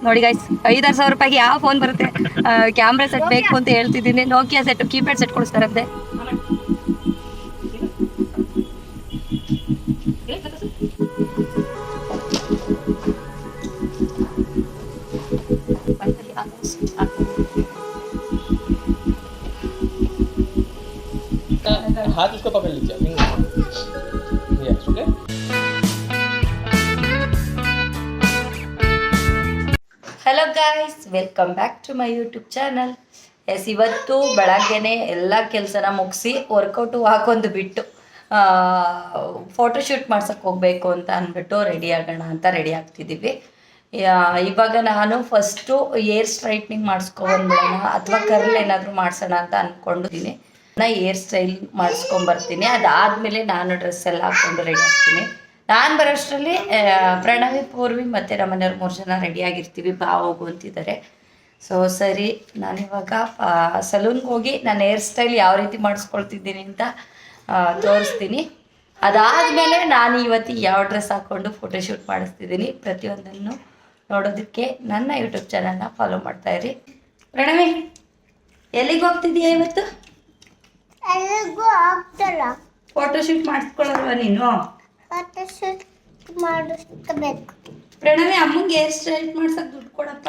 ನೋಡಿ ಗೈಸ್ 5,000 ರೂಪಾಯಿಗೆ ಯಾವ ಫೋನ್ ಬರುತ್ತೆ. ಕ್ಯಾಮ್ರಾ ಸೆಟ್ ಬೇಕು ಅಂತ ಹೇಳ್ತಿದ್ದೀನಿ. ನೋಕಿಯಾ ಸೆಟ್, ಕೀಪ್ಯಾಡ್ ಸೆಟ್ ಕೊಡಿಸ್ತಾರಂತೆ. हाथ उसको पकड़ लीजिए. Yes, okay. Hello guys, welcome back to my YouTube channel. Yes, ಇವತ್ತು ಬೆಳಗ್ಗೆನೆ ಎಲ್ಲ ಕೆಲಸನ ಮುಗಿಸಿ ವರ್ಕೌಟು ಹಾಕೊಂಡು ಬಿಟ್ಟು ಫೋಟೋಶೂಟ್ ಮಾಡ್ಸೋಕ್ಕೆ ಹೋಗಬೇಕು ಅಂತ ಅಂದ್ಬಿಟ್ಟು ರೆಡಿ ಆಗೋಣ ಅಂತ ರೆಡಿ ಆಗ್ತಿದ್ದೀವಿ. ಇವಾಗ ನಾನು ಫಸ್ಟು ಏರ್ ಸ್ಟ್ರೈಟ್ನಿಂಗ್ ಮಾಡಿಸ್ಕೊಂಡ್ಬಿಡೋಣ ಅಥವಾ ಕರ್ಲ್ ಏನಾದರೂ ಮಾಡಿಸೋಣ ಅಂತ ಅಂದ್ಕೊಂಡಿದ್ದೀನಿ. ನಾನು ಏರ್ ಸ್ಟೈಲ್ ಮಾಡಿಸ್ಕೊಂಬರ್ತೀನಿ. ಅದಾದಮೇಲೆ ನಾನು ಡ್ರೆಸ್ ಎಲ್ಲ ಹಾಕ್ಕೊಂಡು ರೆಡಿ ಆಗ್ತೀನಿ. ನಾನು ಬರೋಷ್ಟರಲ್ಲಿ ಪ್ರಣವಿ, ಪೂರ್ವಿ ಮತ್ತು ನಮ್ಮನೆಯವ್ರು 3 ಜನ ರೆಡಿಯಾಗಿರ್ತೀವಿ. ಬಾ ಹೋಗು ಅಂತಿದ್ದಾರೆ. ಸೊ ಸರಿ, ನಾನಿವಾಗ ಸಲೂನ್ಗೆ ಹೋಗಿ ನಾನು ಹೇರ್ ಸ್ಟೈಲ್ ಯಾವ ರೀತಿ ಮಾಡಿಸ್ಕೊಳ್ತಿದ್ದೀನಿ ಅಂತ ತೋರಿಸ್ತೀನಿ. ಅದಾದಮೇಲೆ ನಾನು ಇವತ್ತು ಯಾವ ಡ್ರೆಸ್ ಹಾಕ್ಕೊಂಡು ಫೋಟೋಶೂಟ್ ಮಾಡಿಸ್ತಿದ್ದೀನಿ ಪ್ರತಿಯೊಂದನ್ನು ನೋಡೋದಕ್ಕೆ ನನ್ನ ಯೂಟ್ಯೂಬ್ ಚಾನಲ್ನ ಫಾಲೋ ಮಾಡ್ತಾಯಿರಿ. ಪ್ರಣವಿ, ಎಲ್ಲಿಗೆ ಹೋಗ್ತಿದ್ದೀಯಾ ಇವತ್ತು? ಫೋಟೋಶೂಟ್ ಮಾಡಿಸ್ಕೊಳ್ಳಲ್ವ ನೀನು? ಮಾಡಿಸ್ಬೇಕು. ಪ್ರಣವಿ, ಅಮ್ಮಂಗೆ ಹೇರ್ ಸ್ಟೈಲ್ ಮಾಡ್ಸಕ್ಕೆ ದುಡ್ಡು ಕೊಡಪ್ಪ.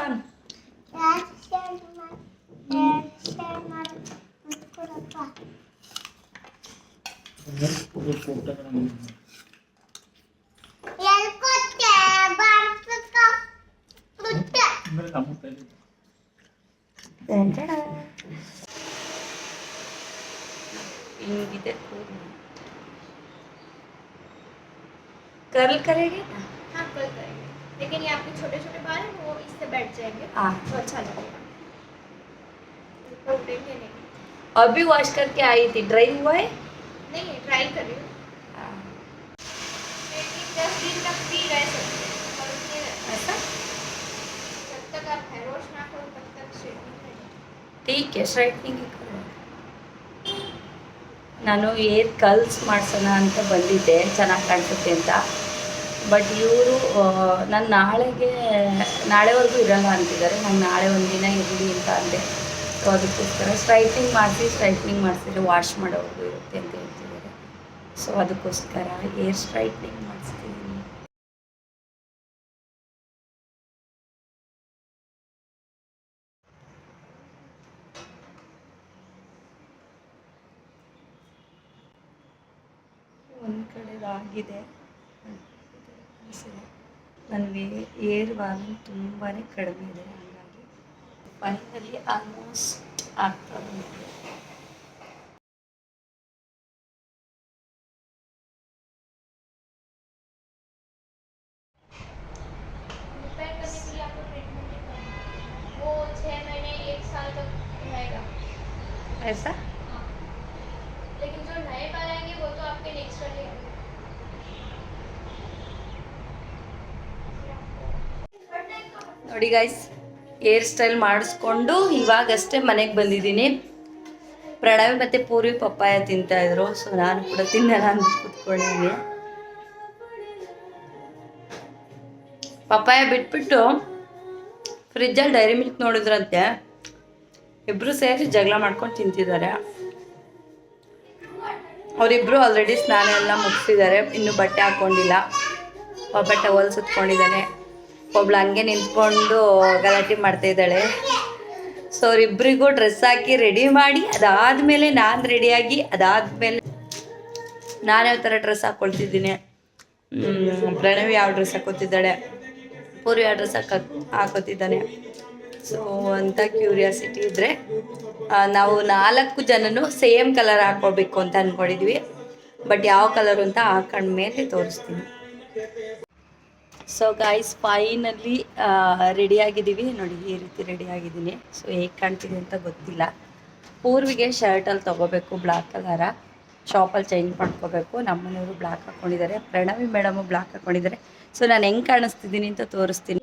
ಹಿಂಗಿದೆ कर्ल करेंगे ना? हाँ, कर्ल करेंगे, लेकिन ये आपके छोटे छोटे बाल हैं वो इससे बैठ जाएंगे तो अच्छा लगेगा। उठेंगे नहीं। अभी वॉश करके आई थी, ड्राई हुआ है? नहीं, ट्राई कर रही हूँ। 10 दिन तक भी रह सकते हैं और उसमें ऐसा जब तक आप हेयर वॉश ना करो तब तक स्ट्रेटनिंग करें। ठीक है, स्ट्ರೈಟ್ನಿಂಗ್ ನಾನು ಏರ್ ಕಲ್ಸ್ ಮಾಡಿಸೋಣ ಅಂತ ಬಂದಿದ್ದೆ, ಚೆನ್ನಾಗಿ ಕಾಣಿಸುತ್ತೆ ಅಂತ. ಬಟ್ ಇವರು ನಾನು ನಾಳೆವರೆಗೂ ಇರಲ್ಲ ಅಂತಿದ್ದಾರೆ. ನಾನು ನಾಳೆ ಒಂದಿನ ಇರಲಿ ಅಂತ ಅಂದೆ. ಸೊ ಅದಕ್ಕೋಸ್ಕರ ಸ್ಟ್ರೈಟ್ನಿಂಗ್ ಮಾಡಿಸಿದ್ರೆ ವಾಶ್ ಮಾಡೋವರೆಗೂ ಇರುತ್ತೆ ಅಂತ ಹೇಳ್ತಿದ್ದಾರೆ. ಸೊ ಅದಕ್ಕೋಸ್ಕರ ಏರ್ ಸ್ಟ್ರೈಟ್ನಿಂಗ್ ಮಾಡಿಸ್ತಿದ್ದೀನಿ. ಒಂದು ಕಡೆದಾಗಿದೆ. ನನಗೆ ಏರ್ ವಾಲ್ಯೂಮ್ ತುಂಬಾ ಕಡಿಮೆ ಇದೆ, ಹಾಗಾಗಿ ಫೈನಲಿ ಆಲ್ಮೋಸ್ಟ್ ಆಗ್ತಾ ಬಂದಿದೆ. रिपेयर करने के लिए आपको ट्रीटमेंट नहीं करना, वो 6 महीने 1 साल तक रहेगा ऐसा हाँ। लेकिन जो नए बाल आएंगे वो तो आपके नेक्स्ट वाले आएंगे। ನೋಡಿ ಗೈಸ್, ಹೇರ್ ಸ್ಟೈಲ್ ಮಾಡಿಸ್ಕೊಂಡು ಇವಾಗಷ್ಟೇ ಮನೆಗೆ ಬಂದಿದ್ದೀನಿ. ಪ್ರಣವಿ ಮತ್ತು ಪೂರ್ವಿ ಪಪ್ಪಾಯ ತಿಂತಾಯಿದ್ರು. ಸೊ ನಾನು ಕೂಡ ತಿನ್ನೋಣ ಅಂತ ಕೂತ್ಕೊಂಡಿದ್ದೀನಿ. ಪಪ್ಪಾಯ ಬಿಟ್ಬಿಟ್ಟು ಫ್ರಿಜ್ಜಲ್ಲಿ ಡೈರಿ ಮಿಲ್ಕ್ ನೋಡಿದ್ರಂತೆ. ಇಬ್ಬರು ಸೇರಿ ಜಗಳ ಮಾಡ್ಕೊಂಡು ತಿಂತಿದ್ದಾರೆ. ಅವರಿಬ್ಬರು ಆಲ್ರೆಡಿ ಸ್ನಾನ ಎಲ್ಲ ಮುಗಿಸಿದ್ದಾರೆ, ಇನ್ನೂ ಬಟ್ಟೆ ಹಾಕ್ಕೊಂಡಿಲ್ಲ. ಒಬ್ಬ ಟವಲ್ ಸುತ್ಕೊಂಡಿದ್ದಾನೆ, ಒಬ್ಳು ಹಂಗೆ ನಿಂತ್ಕೊಂಡು ಗಲಾಟೆ ಮಾಡ್ತಾಯಿದ್ದಾಳೆ. ಸೊ ಅವರಿಬ್ಬರಿಗೂ ಡ್ರೆಸ್ ಹಾಕಿ ರೆಡಿ ಮಾಡಿ ಅದಾದಮೇಲೆ ನಾನು ರೆಡಿಯಾಗಿ ಅದಾದಮೇಲೆ ನಾನು ಯಾವ ಥರ ಡ್ರೆಸ್ ಹಾಕ್ಕೊಳ್ತಿದ್ದೀನಿ, ಪ್ರಣವಿ ಯಾವ ಡ್ರೆಸ್ ಹಾಕೋತಿದ್ದಾಳೆ, ಪೂರ್ವಿ ಯಾವ ಡ್ರೆಸ್ ಹಾಕೋತಿದ್ದಾನೆ. ಸೊ ಅಂತ ಕ್ಯೂರಿಯಾಸಿಟಿ ಇದ್ದರೆ ನಾವು 4 ಜನನು ಸೇಮ್ ಕಲರ್ ಹಾಕ್ಕೊಳ್ಬೇಕು ಅಂತ ಅಂದ್ಕೊಂಡಿದ್ವಿ. ಬಟ್ ಯಾವ ಕಲರು ಅಂತ ಹಾಕೊಂಡ್ಮೇಲೆ ತೋರಿಸ್ತೀನಿ. ಸೊ ಗಾಯ್ಸ್, ಫೈನಲಿ ರೆಡಿಯಾಗಿದ್ದೀವಿ. ನೋಡಿ, ಈ ರೀತಿ ರೆಡಿಯಾಗಿದ್ದೀನಿ. ಸೊ ಹೇಗೆ ಕಾಣ್ತಿದೆ ಅಂತ ಗೊತ್ತಿಲ್ಲ. ಪೂರ್ವಿಗೆ ಶರ್ಟಲ್ಲಿ ತೊಗೋಬೇಕು ಬ್ಲ್ಯಾಕ್ ಕಲರ, ಶಾಪಲ್ಲಿ ಚೇಂಜ್ ಮಾಡ್ಕೋಬೇಕು. ನಮ್ಮನೆಯವರು ಬ್ಲ್ಯಾಕ್ ಹಾಕ್ಕೊಂಡಿದ್ದಾರೆ, ಪ್ರಣವಿ ಮೇಡಮು ಬ್ಲ್ಯಾಕ್ ಹಾಕ್ಕೊಂಡಿದ್ದಾರೆ. ಸೊ ನಾನು ಹೆಂಗೆ ಕಾಣಿಸ್ತಿದ್ದೀನಿ ಅಂತ ತೋರಿಸ್ತೀನಿ.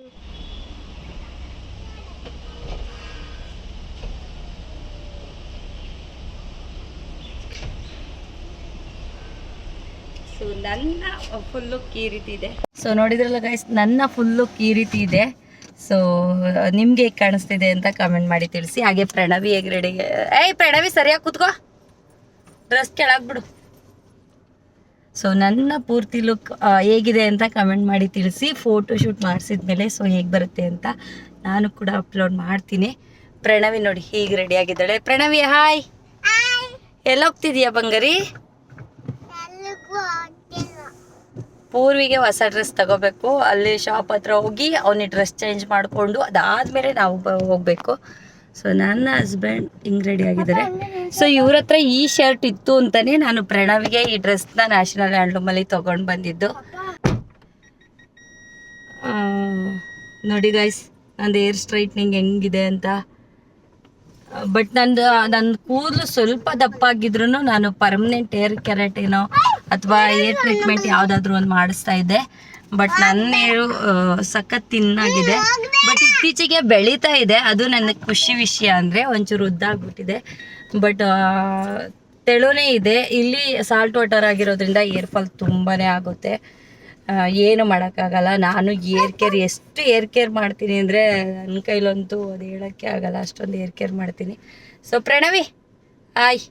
ಸೊ ನನ್ನ ಫುಲ್ ಲುಕ್ ಈ ರೀತಿ ಇದೆ. ಸೊ ನೋಡಿದ್ರಲ್ಲ ಗೈಸ್, ನನ್ನ ಫುಲ್ ಲುಕ್ ಈ ರೀತಿ ಇದೆ. ಸೊ ನಿಮ್ಗೆ ಹೇಗೆ ಕಾಣಿಸ್ತಿದೆ ಅಂತ ಕಮೆಂಟ್ ಮಾಡಿ ತಿಳಿಸಿ. ಹಾಗೆ ಪ್ರಣವಿ ಹೇಗೆ ರೆಡಿ, ಪ್ರಣವಿ ಸರಿಯಾಗಿ ಕೂತ್ಕೋ, ಡ್ರೆಸ್ ಕೆಳಗ್ಬಿಡು. ಸೊ ನನ್ನ ಪೂರ್ತಿ ಲುಕ್ ಹೇಗಿದೆ ಅಂತ ಕಮೆಂಟ್ ಮಾಡಿ ತಿಳಿಸಿ. ಫೋಟೋ ಶೂಟ್ ಮಾಡಿಸಿದ್ಮೇಲೆ ಸೊ ಹೇಗೆ ಬರುತ್ತೆ ಅಂತ ನಾನು ಕೂಡ ಅಪ್ಲೋಡ್ ಮಾಡ್ತೀನಿ. ಪ್ರಣವಿ ನೋಡಿ ಹೀಗೆ ರೆಡಿ ಆಗಿದ್ದಾಳೆ. ಪ್ರಣವಿ ಹಾಯ್, ಎಲ್ಲೋಗ್ತಿದೀಯಾ ಬಂಗಾರಿ? ಪೂರ್ವಿಗೆ ಹೊಸ ಡ್ರೆಸ್ ತಗೋಬೇಕು, ಅಲ್ಲಿ ಶಾಪ್ ಹತ್ರ ಹೋಗಿ ಅವನಿಗೆ ಡ್ರೆಸ್ ಚೇಂಜ್ ಮಾಡಿಕೊಂಡು ಅದಾದಮೇಲೆ ನಾವು ಹೋಗಬೇಕು. ಸೊ ನನ್ನ ಹಸ್ಬೆಂಡ್ ಹಿಂಗೆ ರೆಡಿ ಆಗಿದ್ದಾರೆ. ಸೊ ಇವ್ರ ಹತ್ರ ಈ ಶರ್ಟ್ ಇತ್ತು ಅಂತಲೇ ನಾನು ಪ್ರಣವಿಗೆ ಈ ಡ್ರೆಸ್ನ ನ್ಯಾಷನಲ್ ಹ್ಯಾಂಡ್ಲೂಮಲ್ಲಿ ತೊಗೊಂಡು ಬಂದಿದ್ದು. ನೋಡಿ ಗೈಸ್ ನಂದು ಏರ್ ಸ್ಟ್ರೈಟ್ನಿಂಗ್ ಹೆಂಗಿದೆ ಅಂತ. ಬಟ್ ನನ್ನ ಕೂದಲು ಸ್ವಲ್ಪ ದಪ್ಪಾಗಿದ್ರು ನಾನು ಪರ್ಮನೆಂಟ್ ಏರ್ ಕೆರಾಟಿನೋ ಅಥವಾ ಏರ್ ಟ್ರೀಟ್ಮೆಂಟ್ ಯಾವುದಾದ್ರೂ ಒಂದು ಮಾಡಿಸ್ತಾ ಇದ್ದೆ. ಬಟ್ ನನ್ನ ಏರು ಸಖತ್ ತಿನ್ನಾಗಿದೆ. ಬಟ್ ಇತ್ತೀಚೆಗೆ ಬೆಳೀತಾ ಇದೆ, ಅದು ನನಗೆ ಖುಷಿ ವಿಷಯ. ಅಂದರೆ ಒಂಚೂರು ಉದ್ದಾಗ್ಬಿಟ್ಟಿದೆ, ಬಟ್ ತೆಳುನೇ ಇದೆ. ಇಲ್ಲಿ ಸಾಲ್ಟ್ ವಾಟರ್ ಆಗಿರೋದ್ರಿಂದ ಏರ್ ಫಾಲ್ ತುಂಬಾ ಆಗುತ್ತೆ. ಏನು ಮಾಡೋಕ್ಕಾಗಲ್ಲ. ನಾನು ಎಷ್ಟು ಏರ್ ಕೇರ್ ಮಾಡ್ತೀನಿ ಅಂದರೆ ನನ್ನ ಕೈಲಂತೂ ಅದು ಹೇಳೋಕ್ಕೆ ಆಗಲ್ಲ, ಅಷ್ಟೊಂದು ಏರ್ ಕೇರ್ ಮಾಡ್ತೀನಿ. ಸೊ ಪ್ರಣವಿ ಹಾಯ್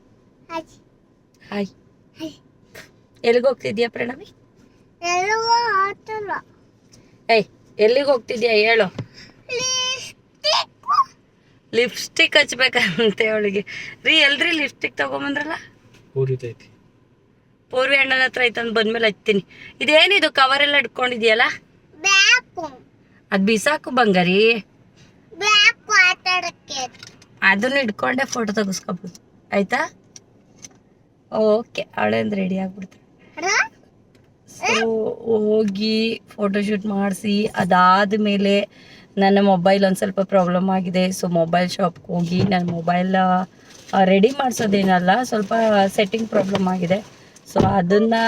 ಹಾಯ್, ಎಲ್ಲಿಗೆ ಹೋಗ್ತಿದ್ಯಾ ಪ್ರಣವಿ? ಎಲ್ಲಿಗೆ ಹೋಗ್ತಿದ್ಯಾ ಹೇಳು? ಲಿಪ್ಸ್ಟಿಕ್ ಹಚ್ಬೇಕಂತೆ ಅವಳಿಗೆ. ಎಲ್ರಿ ಲಿಪ್ಸ್ಟಿಕ್ ತಗೊಂಬಂದ್ರಲ್ಲ? ಪೂರ್ವಿ ಅಣ್ಣನ ಹತ್ರ ಐತಂದು ಬಂದ್ಮೇಲೆ ಹಚ್ತೀನಿ. ಇದೇನಿದು ಕವರ್ ಎಲ್ಲ ಇಟ್ಕೊಂಡಿದ್ಯಲ್ಲ? ಅದು ಬಿಸಾಕು ಬಂಗಾರಿ. ಅದನ್ನ ಇಟ್ಕೊಂಡೆ ಫೋಟೋ ತೆಗಿಸ್ಕೊಬೋದು ಆಯ್ತಾ? ಓಕೆ, ಅವಳೇಂದು ರೆಡಿ ಆಗ್ಬಿಡ್ತಾರೆ. ಸೊ ಹೋಗಿ ಫೋಟೋಶೂಟ್ ಮಾಡಿಸಿ ಅದಾದಮೇಲೆ ನನ್ನ ಮೊಬೈಲ್ ಒಂದು ಸ್ವಲ್ಪ ಪ್ರಾಬ್ಲಮ್ ಆಗಿದೆ. ಸೊ ಮೊಬೈಲ್ ಶಾಪ್ಗೆ ಹೋಗಿ ನನ್ನ ಮೊಬೈಲ್ ರೆಡಿ ಮಾಡಿಸೋದೇನಲ್ಲ, ಸ್ವಲ್ಪ ಸೆಟ್ಟಿಂಗ್ ಪ್ರಾಬ್ಲಮ್ ಆಗಿದೆ. ಸೊ ಅದನ್ನು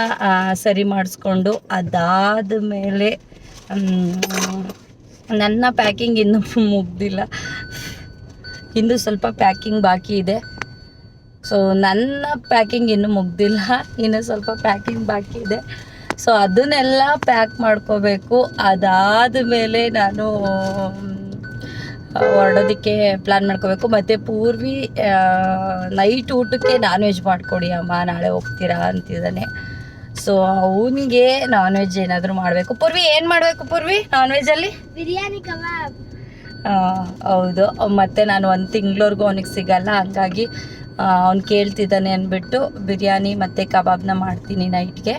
ಸರಿ ಮಾಡಿಸ್ಕೊಂಡು ಅದಾದ ಮೇಲೆ ನನ್ನ ಪ್ಯಾಕಿಂಗ್ ಇನ್ನೂ ಮುಗ್ದಿಲ್ಲ, ಇನ್ನೂ ಸ್ವಲ್ಪ ಪ್ಯಾಕಿಂಗ್ ಬಾಕಿ ಇದೆ. ಸೊ ನನ್ನ ಪ್ಯಾಕಿಂಗ್ ಇನ್ನೂ ಮುಗ್ದಿಲ್ಲ, ಇನ್ನೂ ಸ್ವಲ್ಪ ಪ್ಯಾಕಿಂಗ್ ಬಾಕಿ ಇದೆ. ಸೊ ಅದನ್ನೆಲ್ಲ ಪ್ಯಾಕ್ ಮಾಡ್ಕೋಬೇಕು. ಅದಾದ ಮೇಲೆ ನಾನು ಹೊರಡೋದಕ್ಕೆ ಪ್ಲ್ಯಾನ್ ಮಾಡ್ಕೋಬೇಕು. ಮತ್ತು ಪೂರ್ವಿ ನೈಟ್ ಊಟಕ್ಕೆ ನಾನ್ ವೆಜ್ ಮಾಡಿಕೊಡಿ ಅಮ್ಮ, ನಾಳೆ ಹೋಗ್ತೀರಾ ಅಂತಿದ್ದಾನೆ. ಸೊ ಅವನಿಗೆ ನಾನ್ ವೆಜ್ ಏನಾದರೂ ಮಾಡಬೇಕು. ಪೂರ್ವಿ ಏನು ಮಾಡಬೇಕು ಪೂರ್ವಿ ನಾನ್ ವೆಜ್ಜಲ್ಲಿ? ಬಿರಿಯಾನಿ ಕಬಾಬ್. ಹೌದು, ಮತ್ತು ನಾನು 1 ತಿಂಗ್ಳವರೆಗೂ ಅವನಿಗೆ ಸಿಗಲ್ಲ, ಹಂಗಾಗಿ ಅವ್ನು ಕೇಳ್ತಿದ್ದಾನೆ ಅಂದ್ಬಿಟ್ಟು ಬಿರಿಯಾನಿ ಮತ್ತು ಕಬಾಬ್ನ ಮಾಡ್ತೀನಿ ನೈಟ್ಗೆ.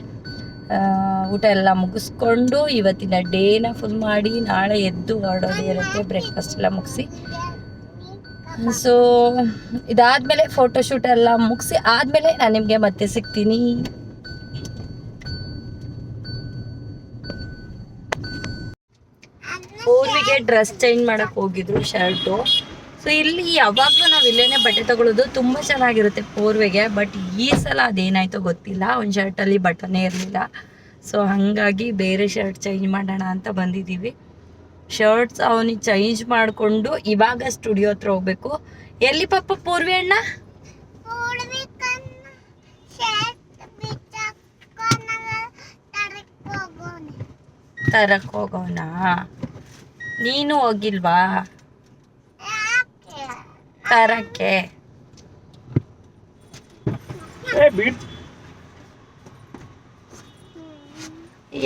ಊಟ ಎಲ್ಲ ಮುಗಿಸ್ಕೊಂಡು ಇವತ್ತಿನ ಡೇನ ಫುಲ್ ಮಾಡಿ ನಾಳೆ ಎದ್ದು ಹೊರಡೋದೇ ಇರುತ್ತೆ, ಬ್ರೇಕ್ಫಾಸ್ಟ್ ಎಲ್ಲ ಮುಗಿಸಿ. ಸೊ ಇದಾದಮೇಲೆ ಫೋಟೋಶೂಟ್ ಎಲ್ಲ ಮುಗಿಸಿ ಆದಮೇಲೆ ನಾನು ನಿಮಗೆ ಮತ್ತೆ ಸಿಗ್ತೀನಿ. ಪೂರ್ವಿಗೆ ಡ್ರೆಸ್ ಚೇಂಜ್ ಮಾಡೋಕ್ಕೆ ಹೋಗಿದ್ರು ಶರ್ಟು. ಸೊ ಇಲ್ಲಿ ಯಾವಾಗಲೂ ನಾವು ಇಲ್ಲೇ ಬಟ್ಟೆ ತಗೊಳ್ಳೋದು, ತುಂಬ ಚೆನ್ನಾಗಿರುತ್ತೆ ಪೂರ್ವಿಗೆ. ಬಟ್ ಈ ಸಲ ಅದೇನಾಯ್ತೋ ಗೊತ್ತಿಲ್ಲ, ಒಂದು ಶರ್ಟಲ್ಲಿ ಬಟನೇ ಇರಲಿಲ್ಲ. ಸೊ ಹಾಗಾಗಿ ಬೇರೆ ಶರ್ಟ್ ಚೇಂಜ್ ಮಾಡೋಣ ಅಂತ ಬಂದಿದ್ದೀವಿ. ಶರ್ಟ್ಸ್ ಅವನಿಗೆ ಚೇಂಜ್ ಮಾಡಿಕೊಂಡು ಇವಾಗ ಸ್ಟುಡಿಯೋ ಹತ್ರ ಹೋಗ್ಬೇಕು. ಎಲ್ಲಿ ಪಾಪ ಪೂರ್ವಿ ಅಣ್ಣ? ತರಕ್ಕೆ ಹೋಗೋಣ. ನೀನು ಹೋಗಿಲ್ವಾ ತರಕ್ಕೆ?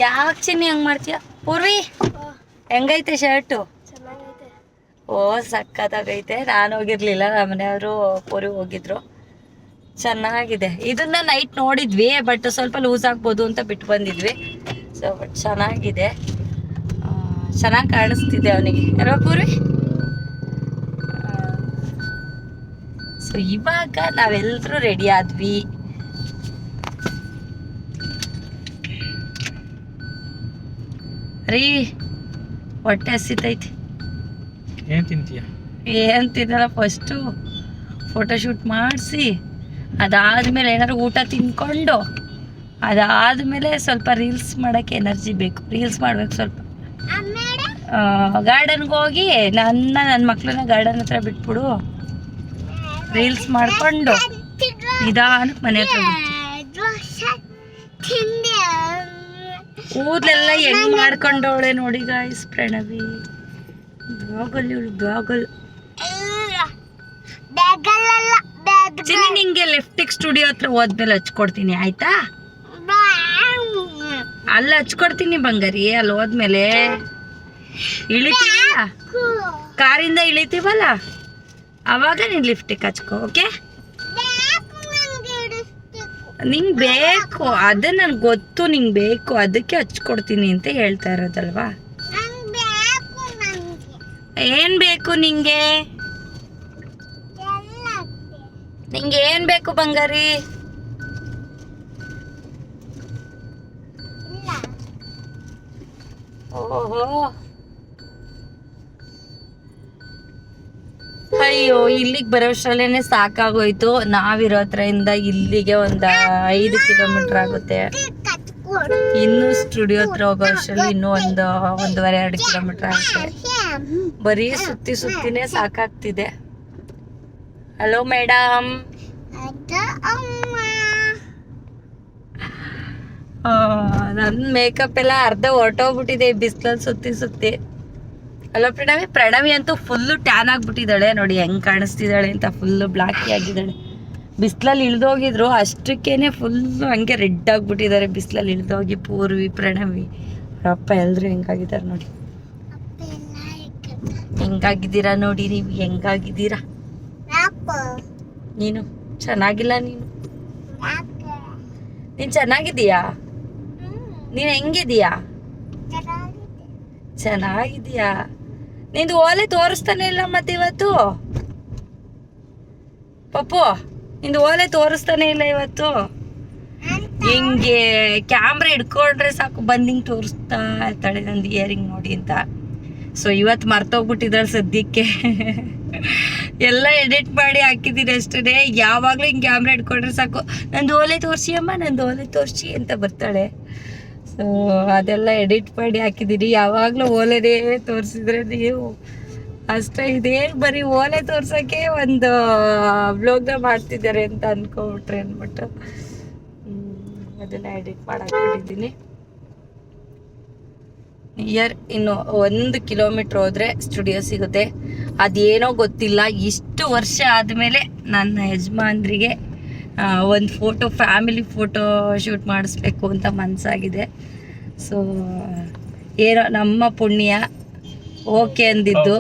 ಯಾಕೆ ಚಿನ್ನಿ ಹಂಗೆ ಮಾಡ್ತೀಯ? ಪೂರ್ವಿ ಹೆಂಗೈತೆ ಶರ್ಟು? ಓ ಸಕ್ಕತ್ತಾಗೈತೆ. ನಾನು ಹೋಗಿರ್ಲಿಲ್ಲ, ನಮ್ಮ ಮನೆಯವರು ಪೂರ್ವಿ ಹೋಗಿದ್ರು. ಚೆನ್ನಾಗಿದೆ. ಇದನ್ನ ನೈಟ್ ನೋಡಿದ್ವಿ, ಬಟ್ ಸ್ವಲ್ಪ ಲೂಸ್ ಆಗ್ಬೋದು ಅಂತ ಬಿಟ್ಟು ಬಂದಿದ್ವಿ. ಸೊ ಬಟ್ ಚೆನ್ನಾಗಿದೆ, ಚೆನ್ನಾಗಿ ಕಾಣಿಸ್ತಿದೆ ಅವನಿಗೆ ಅಲ್ವಾ ಪೂರ್ವಿ? ಸೊ ಇವಾಗ ನಾವೆಲ್ಲರೂ ರೆಡಿ ಆದ್ವಿ. ರೀ ಹೊಟ್ಟೆ ಹಸಿತೈತಿ. ಏನು ತಿಂತೀಯ? ಏನು ತಿನ್ನಲ್ಲ, ಫಸ್ಟು ಫೋಟೋಶೂಟ್ ಮಾಡಿಸಿ ಅದಾದಮೇಲೆ ಏನಾದ್ರು ಊಟ ತಿನ್ಕೊಂಡು ಅದಾದಮೇಲೆ ಸ್ವಲ್ಪ ರೀಲ್ಸ್ ಮಾಡೋಕ್ಕೆ ಎನರ್ಜಿ ಬೇಕು. ರೀಲ್ಸ್ ಮಾಡ್ಬೇಕು ಸ್ವಲ್ಪ. ಗಾರ್ಡನ್ಗೆ ಹೋಗಿ ನನ್ನ ಮಕ್ಕಳನ್ನ ಗಾರ್ಡನ್ ಹತ್ರ ಬಿಟ್ಬಿಡು, ರೀಲ್ಸ್ ಮಾಡಿಕೊಂಡು ನಿಧಾನಕ್ಕೆ ಮನೆ ಹತ್ರ ಕೂದಲೆಲ್ಲ ಹೆಂಗ್ ಮಾಡ್ಕೊಂಡವಳೆ ನೋಡಿ ಗಾಯ್ಸ್ ಪ್ರಣವಿ. ಬ್ಯಾಗಲ್ ಇವಳು ಬ್ಯಾಗಲ್. ಚಿನ್ನಿ ನಿಂಗೆ ಲಿಫ್ಟಿಕ್ ಸ್ಟುಡಿಯೋ ಹತ್ರ ಹೋದ್ಮೇಲೆ ಹಚ್ಕೊಡ್ತೀನಿ ಆಯ್ತಾ? ಅಲ್ಲಿ ಹಚ್ಕೊಡ್ತೀನಿ ಬಂಗಾರಿ. ಅಲ್ಲಿ ಹೋದ್ಮೇಲೆ ಇಳಿತೀವಲ್ಲ, ಕಾರಿಂದ ಇಳಿತೀವಲ್ಲ, ಅವಾಗ ನೀನ್ ಲಿಫ್ಟಿಕ್ ಹಚ್ಕೋ. ಓಕೆ? ನಿಂಗೆ ಬೇಕು, ಅದೇ ನನ್ಗೆ ಗೊತ್ತು ನಿಂಗೆ ಬೇಕು, ಅದಕ್ಕೆ ಹಚ್ಕೊಡ್ತೀನಿ ಅಂತ ಹೇಳ್ತಾ ಇರೋದಲ್ವಾ. ಏನ್ ಬೇಕು ನಿಂಗೆ? ನಿಂಗೆ ಏನ್ ಬೇಕು ಬಂಗಾರಿ? ಓಹೋ, ಅಯ್ಯೋ ಇಲ್ಲಿಗೆ ಬರೋಷ್ರಲ್ಲೇನೆ ಸಾಕಾಗೋಯ್ತು. ನಾವಿರೋ ಹತ್ರದಿಂದ ಇಲ್ಲಿಗೆ ಒಂದು 5 ಕಿಲೋಮೀಟರ್ ಆಗುತ್ತೆ. ಇನ್ನು ಸ್ಟುಡಿಯೋ ಹತ್ರ ಹೋಗೋ ಅಷ್ಟರಲ್ಲಿ ಇನ್ನೂ 1.5-2 ಕಿಲೋಮೀಟರ್ ಆಗುತ್ತೆ. ಬರೀ ಸುತ್ತಿನೇ ಸಾಕಾಗ್ತಿದೆ. Hello madam. ನನ್ನ ಮೇಕಪ್ ಎಲ್ಲ ಅರ್ಧ ಹೊರಟೋಗ್ಬಿಟ್ಟಿದೆ ಬಿಸಿಲಲ್ಲಿ ಸುತ್ತಿ. ಅಲ್ಲ ಪ್ರಣವಿ ಅಂತೂ ಫುಲ್ಲು ಟ್ಯಾನ್ ಆಗ್ಬಿಟ್ಟಿದ್ದಾಳೆ. ನೋಡಿ ಹೆಂಗ್ ಕಾಣಿಸ್ತಿದ್ದಾಳೆ ಅಂತ, ಫುಲ್ಲು ಬ್ಲಾಕಿ ಆಗಿದ್ದಾಳೆ. ಬಿಸಿಲಲ್ಲಿ ಇಳ್ದೋಗಿದ್ರು ಅಷ್ಟಕ್ಕೇನೆ ಫುಲ್ಲು ಹಂಗೆ ರೆಡ್ ಆಗಿಬಿಟ್ಟಿದ್ದಾರೆ ಬಿಸಿಲಲ್ಲಿ ಇಳ್ದೋಗಿ. ಪೂರ್ವಿ, ಪ್ರಣವಿ, ಅಪ್ಪ ಎಲ್ಲರೂ ಹೆಂಗಾಗಿದ್ದಾರೆ ನೋಡಿ. ಹೆಂಗಾಗಿದ್ದೀರಾ ನೋಡಿ ನೀವು, ಹೆಂಗಾಗಿದ್ದೀರಾ? ನೀನು ಚೆನ್ನಾಗಿಲ್ಲ. ನೀನು ಚೆನ್ನಾಗಿದ್ದೀಯಾ? ನೀನು ಹೆಂಗಿದೀಯಾ? ಚೆನ್ನಾಗಿದೀಯಾ? ನಿಂದು ಓಲೆ ತೋರಿಸ್ತಾನೆ ಇಲ್ಲ ಮತ್ತೆ ಇವತ್ತು. ಪಪ್ಪು ನಿಂದು ಓಲೆ ತೋರಿಸ್ತಾನೆ ಇಲ್ಲ ಇವತ್ತು. ಹಿಂಗೆ ಕ್ಯಾಮ್ರಾ ಹಿಡ್ಕೊಂಡ್ರೆ ಸಾಕು ಬಂದು ಹಿಂಗೆ ತೋರಿಸ್ತಾ ಇರ್ತಾಳೆ ನಂದು ಇಯರಿಂಗ್ ನೋಡಿ ಅಂತ. ಸೊ ಇವತ್ತು ಮರ್ತೋಗ್ಬಿಟ್ಟಿದ್ದಾಳೆ ಸದ್ಯಕ್ಕೆ. ಎಲ್ಲ ಎಡಿಟ್ ಮಾಡಿ ಹಾಕಿದ್ದೀನಿ ಅಷ್ಟೇ. ಯಾವಾಗಲೂ ಹಿಂಗೆ ಕ್ಯಾಮ್ರಾ ಹಿಡ್ಕೊಂಡ್ರೆ ಸಾಕು, ನಂದು ಓಲೆ ತೋರಿಸಿ ಅಮ್ಮ, ನಂದು ಓಲೆ ತೋರಿಸಿ ಅಂತ ಬರ್ತಾಳೆ. ಸೊ ಅದೆಲ್ಲ ಎಡಿಟ್ ಮಾಡಿ ಹಾಕಿದ್ದೀನಿ. ಯಾವಾಗಲೂ ಓಲೆನೇ ತೋರಿಸಿದ್ರೆ ನೀವು ಅಷ್ಟೇ. ಇದೇ ಬರೀ ಓಲೆ ತೋರ್ಸೋಕ್ಕೆ ಒಂದು ವ್ಲಾಗ್ನ ಮಾಡ್ತಿದ್ದಾರೆ ಅಂತ ಅಂದ್ಕೊಬಿಟ್ರೆ ಅಂದ್ಬಿಟ್ಟು ಅದನ್ನು ಎಡಿಟ್ ಮಾಡಾಕ್ಬಿಟ್ಟಿದ್ದೀನಿ. ಇನ್ನು 1 ಕಿಲೋಮೀಟ್ರ್ ಹೋದರೆ ಸ್ಟುಡಿಯೋ ಸಿಗುತ್ತೆ. ಅದೇನೋ ಗೊತ್ತಿಲ್ಲ, ಇಷ್ಟು ವರ್ಷ ಆದಮೇಲೆ ನನ್ನ ಯಜಮಾನ್ರಿಗೆ ಒಂದು ಫ್ಯಾಮಿಲಿ ಫೋಟೋ ಶೂಟ್ ಮಾಡಿಸ್ಬೇಕು ಅಂತ ಮನಸ್ಸಾಗಿದೆ. ಸೊ ಏನೋ ನಮ್ಮ ಪುಣ್ಯ ಓಕೆ ಅಂದಿದ್ದು.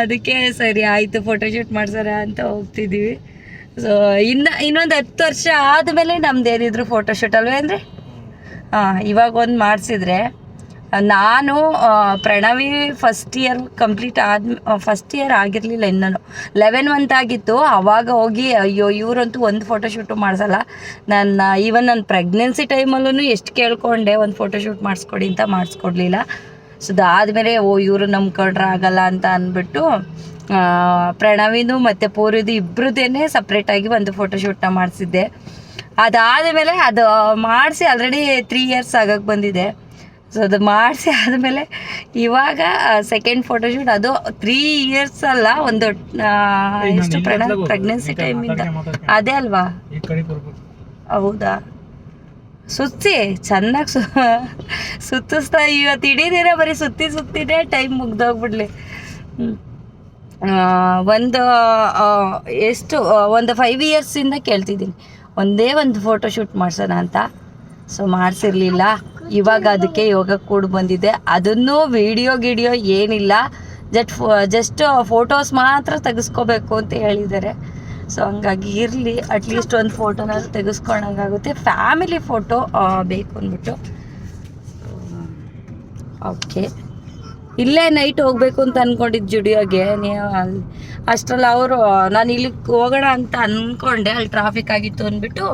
ಅದಕ್ಕೆ ಸರಿ ಆಯಿತು ಫೋಟೋಶೂಟ್ ಮಾಡ್ಸೋಣ ಅಂತ ಹೋಗ್ತಿದ್ದೀವಿ. ಸೊ ಇನ್ನೊಂದು 10 ವರ್ಷ ಆದಮೇಲೆ ನಮ್ದು ಏನಿದ್ರು ಫೋಟೋಶೂಟ್ ಅಲ್ವೇ ಅಂದರೆ ಇವಾಗ ಒಂದು ಮಾಡಿಸಿದ್ರೆ. ನಾನು ಪ್ರಣವಿ ಫಸ್ಟ್ ಇಯರ್ ಆಗಿರಲಿಲ್ಲ, ಇನ್ನೂ 11 ಮಂತ್ ಆಗಿತ್ತು. ಆವಾಗ ಹೋಗಿ ಅಯ್ಯೋ ಇವರಂತೂ ಒಂದು ಫೋಟೋಶೂಟು ಮಾಡಿಸಲ್ಲ. ನನ್ನ ಪ್ರೆಗ್ನೆನ್ಸಿ ಟೈಮಲ್ಲೂ ಎಷ್ಟು ಕೇಳ್ಕೊಂಡೆ ಒಂದು ಫೋಟೋಶೂಟ್ ಮಾಡಿಸ್ಕೊಡಿ ಅಂತ, ಮಾಡಿಸ್ಕೊಡ್ಲಿಲ್ಲ. ಸೊ ಅದಾದಮೇಲೆ ಇವರು ನಂಬ್ಕೊಂಡ್ರೆ ಆಗಲ್ಲ ಅಂತ ಅಂದ್ಬಿಟ್ಟು ಪ್ರಣವಿದು ಮತ್ತು ಪೂರ್ವಿದು ಇಬ್ಬರದೇನೆ ಸಪ್ರೇಟಾಗಿ ಒಂದು ಫೋಟೋಶೂಟ್ನ ಮಾಡಿಸಿದ್ದೆ. ಅದಾದಮೇಲೆ ಅದು ಮಾಡಿಸಿ ಆಲ್ರೆಡಿ 3 ಇಯರ್ಸ್ ಆಗಕ್ಕೆ ಬಂದಿದೆ. ಸೊ ಅದು ಮಾಡಿಸಿ ಆದಮೇಲೆ ಇವಾಗ ಸೆಕೆಂಡ್ ಫೋಟೋಶೂಟ್, ಅದು 3 ಇಯರ್ಸ್ ಅಲ್ಲ, ಒಂದು ಎಷ್ಟು ಪ್ರೆಗ್ನೆನ್ಸಿ ಟೈಮಿಂದ ಅದೇ ಅಲ್ವಾ? ಹೌದಾ? ಸುತ್ತಿ ಚೆನ್ನಾಗಿ ಸುತ್ತಿಸ್ತಾ ಇವತ್ತು ಇಡೀ ದಿನ ಬರೀ ಸುತ್ತಿನೇ ಟೈಮ್ ಮುಗ್ದೋಗ್ಬಿಡ್ಲಿ. ಒಂದು 5 ಇಯರ್ಸಿಂದ ಕೇಳ್ತಿದ್ದೀನಿ ಒಂದೇ ಒಂದು ಫೋಟೋಶೂಟ್ ಮಾಡಿಸೋಣ ಅಂತ. ಸೊ ಮಾಡಿಸಿರ್ಲಿಲ್ಲ. ಇವಾಗ ಅದಕ್ಕೆ ಯೋಗ ಕೂಡ ಬಂದಿದೆ. ಅದನ್ನು ವಿಡಿಯೋ ಏನಿಲ್ಲ, ಜಸ್ಟ್ ಫೋಟೋಸ್ ಮಾತ್ರ ತೆಗೆಸ್ಕೋಬೇಕು ಅಂತ ಹೇಳಿದ್ದಾರೆ. ಸೊ ಹಂಗಾಗಿ ಇರಲಿ, ಅಟ್ಲೀಸ್ಟ್ ಒಂದು ಫೋಟೋನಾದ್ರು ತೆಗೆಸ್ಕೊಂಡಂಗಾಗುತ್ತೆ. ಫ್ಯಾಮಿಲಿ ಫೋಟೋ ಬೇಕು ಅಂದ್ಬಿಟ್ಟು ಓಕೆ. ಇಲ್ಲೇ ನೈಟ್ ಹೋಗಬೇಕು ಅಂತ ಅಂದ್ಕೊಂಡಿದ್ದು ಜುಡಿಯೋಗೆ. ನೀವು ಅಷ್ಟರಲ್ಲಿ ಅವರು ನಾನು ಇಲ್ಲಿಗೆ ಹೋಗೋಣ ಅಂತ ಅಂದ್ಕೊಂಡೆ, ಅಲ್ಲಿ ಟ್ರಾಫಿಕ್ ಆಗಿತ್ತು ಅಂದ್ಬಿಟ್ಟು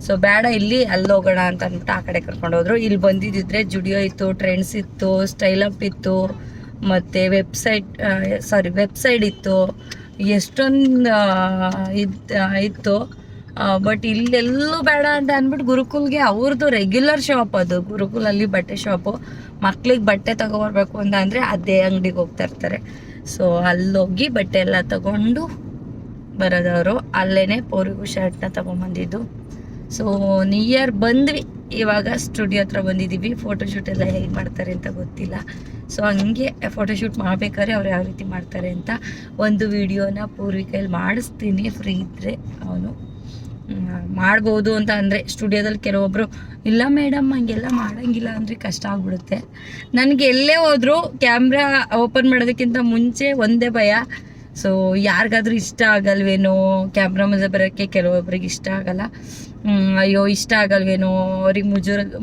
ಸೊ ಬೇಡ ಇಲ್ಲಿ ಅಲ್ಲಿ ಹೋಗೋಣ ಅಂತ ಅಂದ್ಬಿಟ್ಟು ಆ ಕಡೆ ಕರ್ಕೊಂಡೋದ್ರು. ಇಲ್ಲಿ ಬಂದಿದ್ದಿದ್ರೆ ಜುಡಿಯೋ ಇತ್ತು, ಟ್ರೆಂಡ್ಸ್ ಇತ್ತು, ಸ್ಟೈಲ್ ಅಪ್ ಇತ್ತು, ಮತ್ತು ವೆಬ್ಸೈಟ್ ಇತ್ತು, ಎಷ್ಟೊಂದು ಇತ್ತು. ಬಟ್ ಇಲ್ಲೆಲ್ಲೂ ಬೇಡ ಅಂತ ಅಂದ್ಬಿಟ್ಟು ಗುರುಕುಲ್ಗೆ ಅವ್ರದ್ದು ರೆಗ್ಯುಲರ್ ಶಾಪ್ ಅದು. ಗುರುಕುಲಲ್ಲಿ ಬಟ್ಟೆ ಶಾಪು, ಮಕ್ಳಿಗೆ ಬಟ್ಟೆ ತೊಗೊಬರ್ಬೇಕು ಅಂತ ಅಂದರೆ ಅದೇ ಅಂಗಡಿಗೆ ಹೋಗ್ತಾ ಇರ್ತಾರೆ. ಸೊ ಅಲ್ಲೋಗಿ ಬಟ್ಟೆ ಎಲ್ಲ ತಗೊಂಡು ಬರೋದವರು. ಅಲ್ಲೇ ಪೋರಿಗೂ ಶರ್ಟ್ನ ತೊಗೊಂಬಂದಿದ್ದು. ಸೊ ನಿಯರ್ ಬಂದ್ವಿ, ಇವಾಗ ಸ್ಟುಡಿಯೋ ಹತ್ರ ಬಂದಿದ್ದೀವಿ. ಫೋಟೋಶೂಟ್ ಎಲ್ಲ ಹೇಗೆ ಮಾಡ್ತಾರೆ ಅಂತ ಗೊತ್ತಿಲ್ಲ. ಸೊ ಹಂಗೆ ಫೋಟೋಶೂಟ್ ಮಾಡ್ಬೇಕಾದ್ರೆ ಅವ್ರು ಯಾವ ರೀತಿ ಮಾಡ್ತಾರೆ ಅಂತ ಒಂದು ವಿಡಿಯೋನ ಪೂರ್ವಿಕೈಲಿ ಮಾಡಿಸ್ತೀನಿ. ಫ್ರೀ ಇದ್ದರೆ ಅವನು ಮಾಡ್ಬೋದು ಅಂತ ಅಂದರೆ, ಸ್ಟುಡಿಯೋದಲ್ಲಿ ಕೆಲವೊಬ್ಬರು ಇಲ್ಲ ಮೇಡಮ್ ಹಂಗೆಲ್ಲ ಮಾಡೋಂಗಿಲ್ಲ ಅಂದರೆ ಕಷ್ಟ ಆಗ್ಬಿಡುತ್ತೆ. ನನಗೆ ಎಲ್ಲೇ ಹೋದರೂ ಕ್ಯಾಮ್ರಾ ಓಪನ್ ಮಾಡೋದಕ್ಕಿಂತ ಮುಂಚೆ ಒಂದೇ ಭಯ, ಸೊ ಯಾರಿಗಾದ್ರೂ ಇಷ್ಟ ಆಗಲ್ವೇನೋ ಕ್ಯಾಮ್ರಾ ಮುಂದೆ ಬರೋಕ್ಕೆ. ಕೆಲವೊಬ್ರಿಗೆ ಇಷ್ಟ ಆಗಲ್ಲ, ಅಯ್ಯೋ ಇಷ್ಟ ಆಗಲ್ವೇನೋ, ಅವ್ರಿಗೆ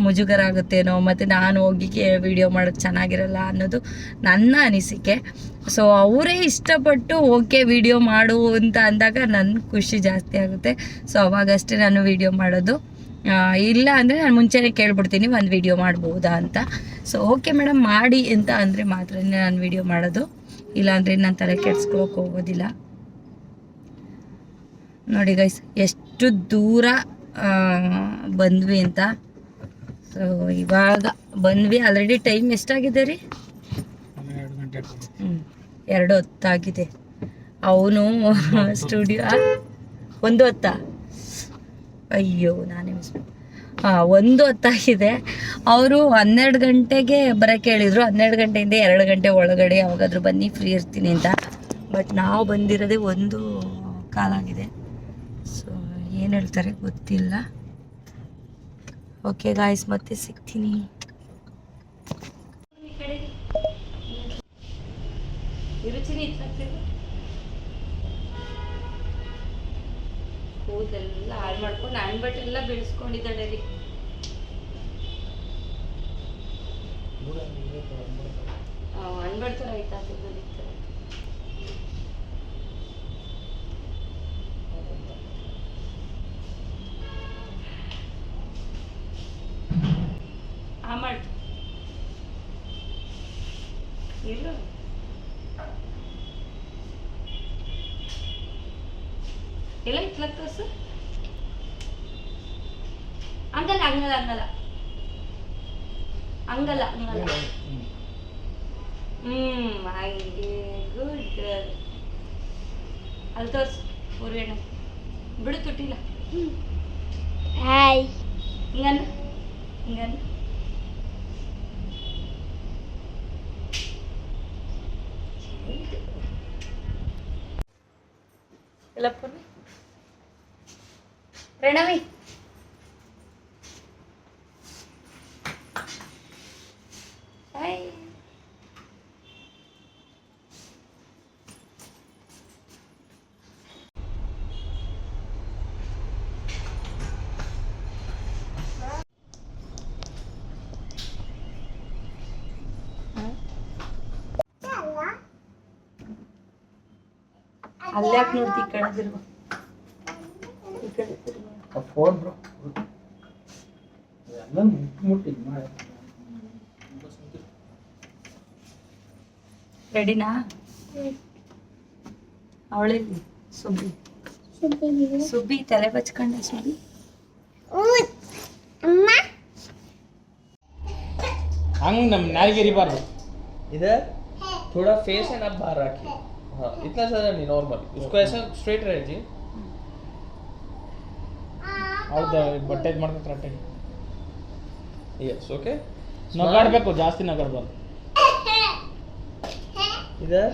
ಮುಜುಗರ ಆಗುತ್ತೇನೋ, ಮತ್ತು ನಾನು ಹೋಗಿ ವಿಡಿಯೋ ಮಾಡೋದು ಚೆನ್ನಾಗಿರಲ್ಲ ಅನ್ನೋದು ನನ್ನ ಅನಿಸಿಕೆ. ಸೊ ಅವರೇ ಇಷ್ಟಪಟ್ಟು ಓಕೆ ವಿಡಿಯೋ ಮಾಡು ಅಂತ ಅಂದಾಗ ನನ್ನ ಖುಷಿ ಜಾಸ್ತಿ ಆಗುತ್ತೆ. ಸೊ ಅವಾಗಷ್ಟೇ ನಾನು ವಿಡಿಯೋ ಮಾಡೋದು. ಇಲ್ಲ ಅಂದರೆ ನಾನು ಮುಂಚೆನೇ ಕೇಳ್ಬಿಡ್ತೀನಿ ಒಂದು ವಿಡಿಯೋ ಮಾಡ್ಬೋದಾ ಅಂತ. ಸೊ ಓಕೆ ಮೇಡಮ್ ಮಾಡಿ ಅಂತ ಅಂದರೆ ಮಾತ್ರ ನಾನು ವಿಡಿಯೋ ಮಾಡೋದು, ಇಲ್ಲಾಂದರೆ ನಾನು ತಲೆ ಕೆಡ್ಸ್ಕೊಳಕ್ಕೆ ಹೋಗೋದಿಲ್ಲ. ನೋಡಿ ಗೈಸ್ ಎಷ್ಟು ದೂರ ಬಂದ್ವಿ ಅಂತ. ಸೊ ಇವಾಗ ಬಂದ್ವಿ. ಆಲ್ರೆಡಿ ಟೈಮ್ ಎಷ್ಟಾಗಿದೆ ರೀ? 2:10 ಅವನು ಸ್ಟುಡಿಯೋ 1:10. ಅಯ್ಯೋ ನಾನೇ ಮಿಸ್. 1:10 ಅವರು 12 ಗಂಟೆಗೆ ಬರೋಕ್ಕೆ ಹೇಳಿದರು. 12 ಗಂಟೆಯಿಂದ 2 ಗಂಟೆ ಒಳಗಡೆ ಯಾವಾಗಾದರೂ ಬನ್ನಿ ಫ್ರೀ ಇರ್ತೀನಿ ಅಂತ. ಬಟ್ ನಾವು ಬಂದಿರೋದೇ 1:15. ಸೊ ಏನು ಹೇಳ್ತಾರೆ ಗೊತ್ತಿಲ್ಲ. ಓಕೆ ಗಾಯ್ಸ್, ಮತ್ತೆ ಸಿಗ್ತೀನಿ. ಕೂದಲೆಲ್ಲ ಹಾಳು ಮಾಡ್ಕೊಂಡು ಅಣ್ಬಟ್ಟೆಲ್ಲ ಬೆಳೆಸ್ಕೊಂಡಿದ್ದಾಳೆ ರೀ. ಅಣ್ಬಡ್ತಾರೆ ಆಯ್ತಾ ಆಮಟ್ ಇಲ್ಲ ಎಲ್ಲ ಇತ್ಲಕ್ಕ ಸರ್ ಹಂಗಲ್ಲ ಹಂಗಲ್ಲ ಹಂಗಲ್ಲ ಹಂಗಲ್ಲ ಹಂಗಲ್ಲ ಹಾಗೆ ಗುಡ್ ಗರ್ಲ್. ಅಲ್ಲಿ ತೋರ್ಸು ಪೂರ್ವೇಣ ಬಿಡು ತುಟ್ಟಿಲ್ಲ. ಹಾಯ್ ಹಿಂಗನ್ನ ಹಿಂಗನ್ನ ಎಲ್ಲ ಪೂರ್ವಿ ಪ್ರಣವಿ ಹಾಯ್. ಅಲ್ಲ್ಯಾಕೆ ನೋಡ್ತಿ ಈ ಕಡೆ ತಿರ್ಗು, ಈ ಕಡೆ ತಿರ್ಗು. ಫೋನ್ ಬ್ರೋ ಎಲ್ಲ ಮುಟ್ಟಿದ್ ಮಾಡಿ ರೆಡಿನಾ? ಅವಳಲ್ಲಿ ಸುಬ್ಬಿ ಸುಬ್ಬಿ ತಲೆ ಬಚ್ಕೊಂಡೆ ಸುಬ್ಬಿ. हंग नम नारी गिरीबार्दु इधर थोड़ा फेस है ना बाहर रखिए. हाँ इतना ज़्यादा नहीं, नॉर्मल. उसको ऐसा स्ट्रेट रहे जी. और बट्टे ಮಾಡ್ಕೊಂಡು ರಟ್ಟೆ. Yes okay. ನಗಾಡಬೇಕು, ಜಾಸ್ತಿ ನಗಾಡಬಾರ್ದು. इधर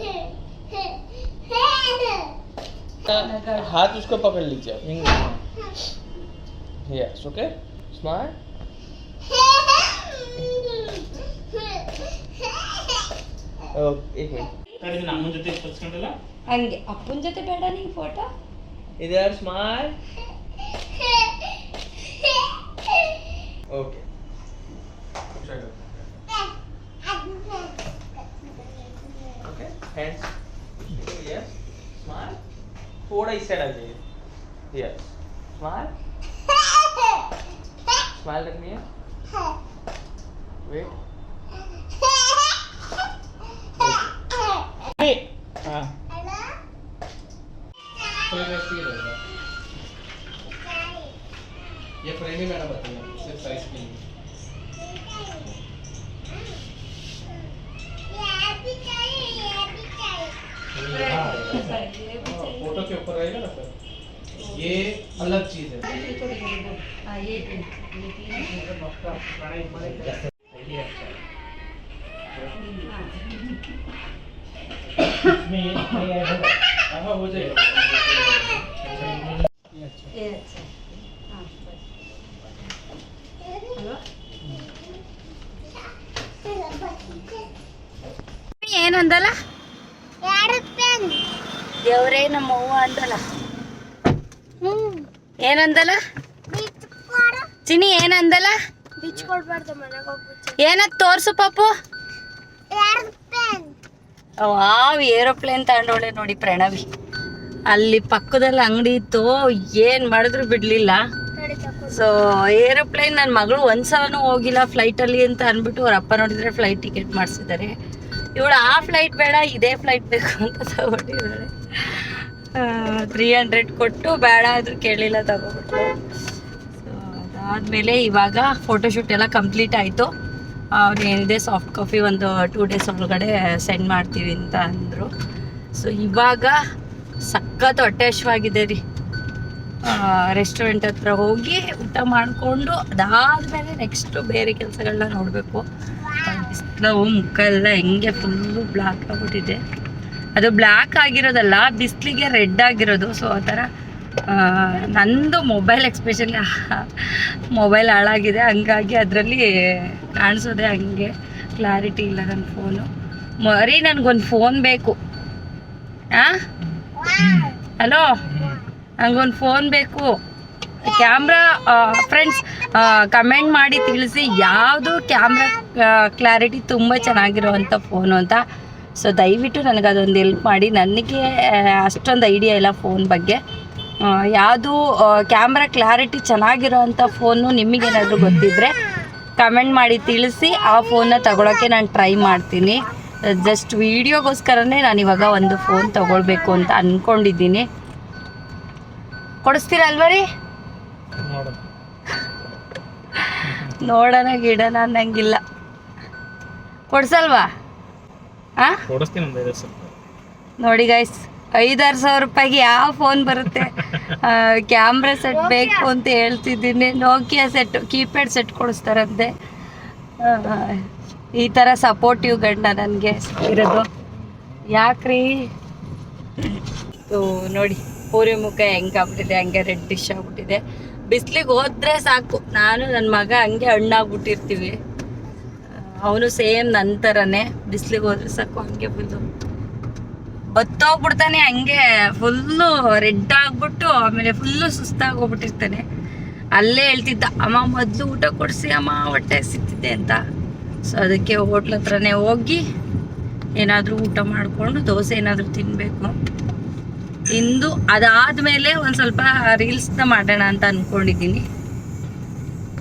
हाथ उसको पकड़ लीजिए. Yes okay. स्मार्ट. एक मिनट ನಮ್ಮ ಜೊತೆ ತೋರಿಸ್ಕೊಂಡಲ್ಲ ಹಂಗೆ ಅಪ್ಪನ ಜೊತೆ ಬೇಡ ನಿಂಗೆ ಫೋಟೋ. इधर smile. Okay okay hands. Yes smile. थोड़ा इस साइड आ जाइए. Yes smile. स्माइल रखनी है. वेट. हाँ ये फ्रेम ही मैंने बताया सिर्फ साइज के लिए. फोटो के ऊपर रहेगा ना सर, ये अलग चीज है. हाँ ये हो जाएगा ಏನಂದಲ್ಲ ದೇವ್ರೇ ನಮ್ಮ ಅವ್ವ ಅಂದಲ್ಲ ಏನಂದಲ್ಲ ಚಿನಿ ಏನಂದಲ್ಲ ಏನದ್ ತೋರ್ಸು ಪಾಪು ವಾವ್ ಏರೋಪ್ಲೇನ್ ತಗೊಂಡೋಳೆ ನೋಡಿ ಪ್ರಣವಿ ಅಲ್ಲಿ ಪಕ್ಕದಲ್ಲಿ ಅಂಗಡಿ ಇತ್ತು ಏನ್ ಮಾಡಿದ್ರು ಬಿಡ್ಲಿಲ್ಲ ಸೊ ಏರೋಪ್ಲೇನ್ ನನ್ನ ಮಗಳು ಒಂದ್ಸಲನೂ ಹೋಗಿಲ್ಲ ಫ್ಲೈಟಲ್ಲಿ ಅಂತ ಅಂದ್ಬಿಟ್ಟು ಅವ್ರ ಅಪ್ಪ ನೋಡಿದ್ರೆ ಫ್ಲೈಟ್ ಟಿಕೆಟ್ ಮಾಡಿಸಿದ್ದಾರೆ ಇವಳು ಆ ಫ್ಲೈಟ್ ಬೇಡ ಇದೇ ಫ್ಲೈಟ್ ಬೇಕು ಅಂತ ತಗೊಂಡಿದ್ದಾಳೆ 300 ಕೊಟ್ಟು ಬೇಡ ಆದ್ರೂ ಕೇಳಿಲ್ಲ ತಗೊಬಿಟ್ಲು ಸೊ ಅದಾದಮೇಲೆ ಇವಾಗ ಫೋಟೋಶೂಟ್ ಎಲ್ಲ ಕಂಪ್ಲೀಟ್ ಆಯಿತು ಅವ್ರು ಏನಿದೆ ಸಾಫ್ಟ್ ಕಾಫಿ ಒಂದು 2 ಡೇಸ್ ಒಳಗಡೆ ಸೆಂಡ್ ಮಾಡ್ತೀವಿ ಅಂತ ಅಂದರು ಸೊ ಇವಾಗ ಸಖತ್ ಹೊಟ್ಟೆ ಹಶ್ವಾಗಿದೆ ರೀ ರೆಸ್ಟೋರೆಂಟ್ ಹತ್ರ ಹೋಗಿ ಊಟ ಮಾಡಿಕೊಂಡು ಅದಾದಮೇಲೆ ನೆಕ್ಸ್ಟು ಬೇರೆ ಕೆಲಸಗಳನ್ನ ನೋಡಬೇಕು ಬಿಸಿಲು ಮುಖ ಎಲ್ಲ ಹೆಂಗೆ ಫುಲ್ಲು ಬ್ಲ್ಯಾಕ್ ಆಗ್ಬಿಟ್ಟಿದೆ ಅದು ಬ್ಲ್ಯಾಕ್ ಆಗಿರೋದಲ್ಲ ಬಿಸಿಲಿಗೆ ರೆಡ್ ಆಗಿರೋದು ಸೊ ಆ ಥರ ನಂದು ಮೊಬೈಲ್ ಎಕ್ಸ್ಪೆಷಲಿ ಮೊಬೈಲ್ ಹಾಳಾಗಿದೆ ಹಂಗಾಗಿ ಅದರಲ್ಲಿ ಕಾಣಿಸೋದೆ ಹಂಗೆ ಕ್ಲಾರಿಟಿ ಇಲ್ಲ ನನ್ನ ಫೋನು ಮರಿ ನನಗೊಂದು ಫೋನ್ ಬೇಕು ಹಲೋ ನನಗೊಂದು ಫೋನ್ ಬೇಕು ಕ್ಯಾಮ್ರಾ ಫ್ರೆಂಡ್ಸ್ ಕಮೆಂಟ್ ಮಾಡಿ ತಿಳಿಸಿ ಯಾವುದು ಕ್ಯಾಮ್ರಾ ಕ್ಲಾರಿಟಿ ತುಂಬ ಚೆನ್ನಾಗಿರೋವಂಥ ಫೋನು ಅಂತ ಸೊ ದಯವಿಟ್ಟು ನನಗೆ ಅದೊಂದು ಹೆಲ್ಪ್ ಮಾಡಿ ನನಗೆ ಅಷ್ಟೊಂದು ಐಡಿಯಾ ಇಲ್ಲ ಫೋನ್ ಬಗ್ಗೆ ಯಾವುದು ಕ್ಯಾಮ್ರಾ ಕ್ಲಾರಿಟಿ ಚೆನ್ನಾಗಿರೋವಂಥ ಫೋನು ನಿಮಗೇನಾದರೂ ಗೊತ್ತಿದ್ದರೆ ಕಮೆಂಟ್ ಮಾಡಿ ತಿಳಿಸಿ ಆ ಫೋನ್ನ ತಗೊಳ್ಳೋಕ್ಕೆ ನಾನು ಟ್ರೈ ಮಾಡ್ತೀನಿ ಜಸ್ಟ್ ವೀಡಿಯೋಗೋಸ್ಕರನೇ ನಾನು ಇವಾಗ ಒಂದು ಫೋನ್ ತಗೊಳ್ಬೇಕು ಅಂತ ಅಂದ್ಕೊಂಡಿದ್ದೀನಿ ಕೊಡಿಸ್ತೀರಲ್ವ ರೀ ನೋಡೋಣ ಗಿಡನ ಅನ್ನಂಗಿಲ್ಲ ಕೊಡ್ಸಲ್ವಾ ನೋಡಿ ಗೈಸ್ 5-6 ಸಾವಿರ ರೂಪಾಯಿಗೆ ಯಾವ ಫೋನ್ ಬರುತ್ತೆ ಕ್ಯಾಮ್ರಾ ಸೆಟ್ ಬೇಕು ಅಂತ ಹೇಳ್ತಿದ್ದೀನಿ ನೋಕಿಯಾ ಸೆಟ್ ಕೀಪ್ಯಾಡ್ ಸೆಟ್ ಕೊಡಿಸ್ತಾರಂತೆ ಈ ಥರ ಸಪೋರ್ಟಿವ್ ಗಂಡ ನನಗೆ ಇರೋದು ಯಾಕ್ರಿ ನೋಡಿ ಪೂರಿ ಮುಖ ಹೆಂಗಾಗ್ಬಿಟ್ಟಿದೆ ಹಂಗೆ ರೆಡ್ಡಿಶ್ ಆಗ್ಬಿಟ್ಟಿದೆ ಬಿಸಿಲಿಗೆ ಹೋದ್ರೆ ಸಾಕು ನಾನು ನನ್ನ ಮಗ ಹಂಗೆ ಹಣ್ಣಾಗ್ಬಿಟ್ಟಿರ್ತೀವಿ ಅವನು ಸೇಮ್ ನನ್ನ ಥರನೇ ಬಿಸಿಲಿಗೆ ಹೋದ್ರೆ ಸಾಕು ಹಂಗೆ ಫುಲ್ಲು ಬತ್ತೋಗ್ಬಿಡ್ತಾನೆ ಹಂಗೆ ಫುಲ್ಲು ರೆಡ್ ಆಗ್ಬಿಟ್ಟು ಆಮೇಲೆ ಫುಲ್ಲು ಸುಸ್ತಾಗೋಗ್ಬಿಟ್ಟಿರ್ತಾನೆ ಅಲ್ಲೇ ಹೇಳ್ತಿದ್ದ ಅಮ್ಮ ಮೊದಲು ಊಟ ಕೊಡಿಸಿ ಅಮ್ಮ ಹೊಟ್ಟೆ ಸಿಗ್ತಿದೆ ಅಂತ ಸೊ ಅದಕ್ಕೆ ಹೋಟ್ಲ್ ಹತ್ರನೇ ಹೋಗಿ ಏನಾದರೂ ಊಟ ಮಾಡಿಕೊಂಡು ದೋಸೆ ಏನಾದರೂ ತಿನ್ನಬೇಕು ಇಂದು ಅದಾದಮೇಲೆ ಒಂದು ಸ್ವಲ್ಪ ರೀಲ್ಸ್ನ ಮಾಡೋಣ ಅಂತ ಅಂದ್ಕೊಂಡಿದ್ದೀನಿ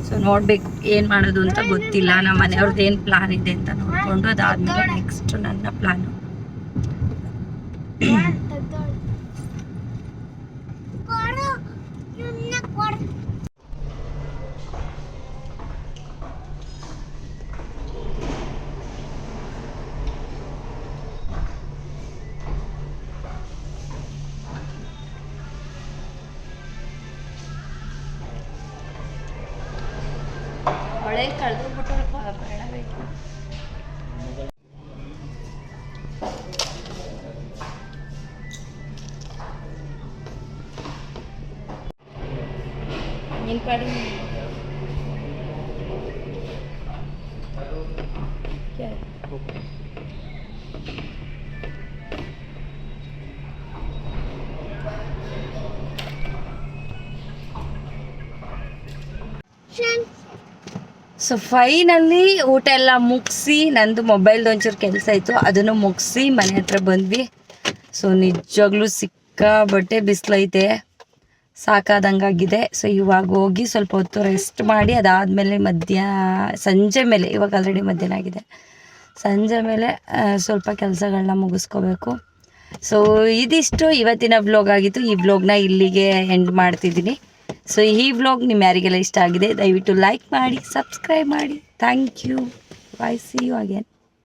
ಸೊ ನೋಡಬೇಕು ಏನು ಮಾಡೋದು ಅಂತ ಗೊತ್ತಿಲ್ಲ ನಮ್ಮ ಮನೆಯವ್ರದ್ದು ಏನು ಪ್ಲಾನ್ ಇದೆ ಅಂತ ನೋಡಿಕೊಂಡು ಅದಾದಮೇಲೆ ನೆಕ್ಸ್ಟ್ ನನ್ನ ಪ್ಲಾನು ಹೊಳೆ ಕಳೆದೋಗ್ಬಿಟ್ಟು ಬೇಡ ಬೇಕು ನಿನ್ ಪಾಡಿ ಸೊ ಫೈನಲ್ಲಿ ಊಟ ಎಲ್ಲ ಮುಗಿಸಿ ನಂದು ಮೊಬೈಲ್ದು ಒಂಚೂರು ಕೆಲಸ ಇತ್ತು ಅದನ್ನು ಮುಗಿಸಿ ಮನೆ ಹತ್ರ ಬಂದ್ವಿ ಸೊ ನಿಜವಾಗ್ಲೂ ಸಿಕ್ಕಾಬಟ್ಟೆ ಬಿಸಿಲೈತೆ ಸಾಕಾದಂಗಾಗಿದೆ ಸೊ ಇವಾಗ ಹೋಗಿ ಸ್ವಲ್ಪ ಹೊತ್ತು ರೆಸ್ಟ್ ಮಾಡಿ ಅದಾದಮೇಲೆ ಸಂಜೆ ಮೇಲೆ ಇವಾಗ ಆಲ್ರೆಡಿ ಮಧ್ಯಾಹ್ನ ಆಗಿದೆ ಸಂಜೆ ಮೇಲೆ ಸ್ವಲ್ಪ ಕೆಲಸಗಳನ್ನ ಮುಗಿಸ್ಕೋಬೇಕು ಸೊ ಇದಿಷ್ಟು ಇವತ್ತಿನ ವ್ಲಾಗ್ ಆಗಿತ್ತು ಈ ವ್ಲಾಗ್ನ ಇಲ್ಲಿಗೆ ಎಂಡ್ ಮಾಡ್ತಿದ್ದೀನಿ ಸೊ ಈ ವ್ಲಾಗ್ ನಿಮ್ಮ ಯಾರಿಗೆಲ್ಲ ಇಷ್ಟ ಆಗಿದೆ ದಯವಿಟ್ಟು ಲೈಕ್ ಮಾಡಿ ಸಬ್ಸ್ಕ್ರೈಬ್ ಮಾಡಿ thank you bye see you again